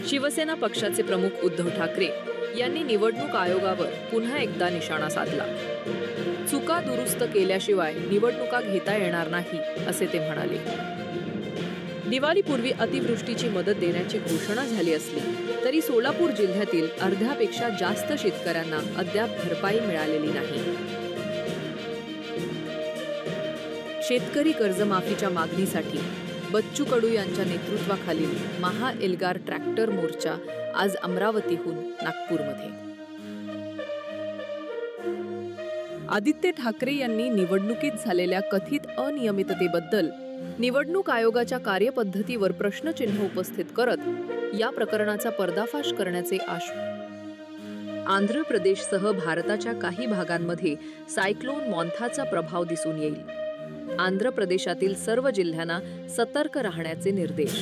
शिवसेना पक्षाचे प्रमुख उद्धव ठाकरे यांनी निवडणूक आयोगावर पुन्हा एकदा निशाणा साधला। चुका दुरुस्त केल्याशिवाय निवडणुका घेता येणार नाही असे ते म्हणाले। दिवाळीपूर्वी अतिवृष्टीची मदत देण्याची घोषणा झाली असली तरी सोलापूर जिल्ह्यातील अर्ध्यापेक्षा जास्त शेतकऱ्यांना अद्याप भरपाई मिळालेली नाही। शेतकरी कर्जमाफीच्या मागणीसाठी बच्चू कडू यांच्या नेतृत्वाखालील महा एल्गार ट्रॅक्टर मोर्चा आज अमरावतीहून नागपूरमध्ये। आदित्य ठाकरे यांनी निवडणुकीत झालेल्या कथित अनियमिततेबद्दल निवडणूक आयोगाच्या कार्यपद्धतीवर प्रश्नचिन्ह उपस्थित करत या प्रकरणाचा पर्दाफाश करण्याचे आंध्र प्रदेशसह भारताच्या काही भागांमध्ये सायक्लोन मॉन्थाचा प्रभाव दिसून येईल। आंध्र प्रदेशातील सर्व जिल्ह्यांना सतर्क राहण्याचे निर्देश।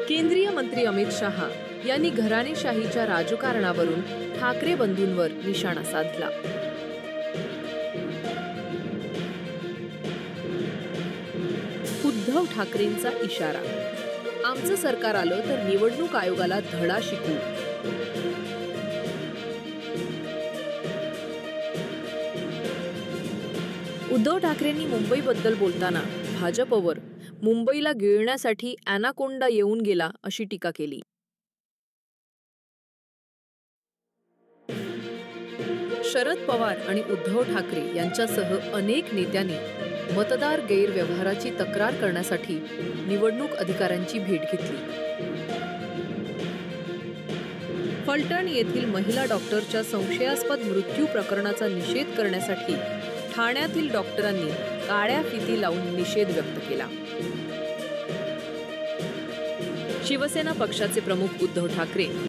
केंद्रीय मंत्री अमित शहा यांनी घराणेशाहीच्या राजकारणावरून ठाकरे बंधूंवर निशाणा साधला। उद्धव ठाकरेंचा इशारा, आमचं सरकार आलं तर निवडणूक आयोगाला धडा शिकवू। उद्धव ठाकरेंनी मुंबईबद्दल बोलताना भाजपवर मुंबईला गिळण्यासाठी ॲनाकोंडा येऊन गेला अशी टीका केली। शरद पवार आणि उद्धव ठाकरे यांच्यासह अनेक नेत्यांनी मतदार गैरव्यवहाराची तक्रार करण्यासाठी निवडणूक अधिकाऱ्यांची भेट घेतली। फलटण येथील महिला डॉक्टरच्या संशयास्पद मृत्यू प्रकरणाचा निषेध करण्यासाठी ठाण्यातील डॉक्टरांनी काळ्या फिती लावून निषेध व्यक्त केला। शिवसेना पक्षाचे प्रमुख उद्धव ठाकरे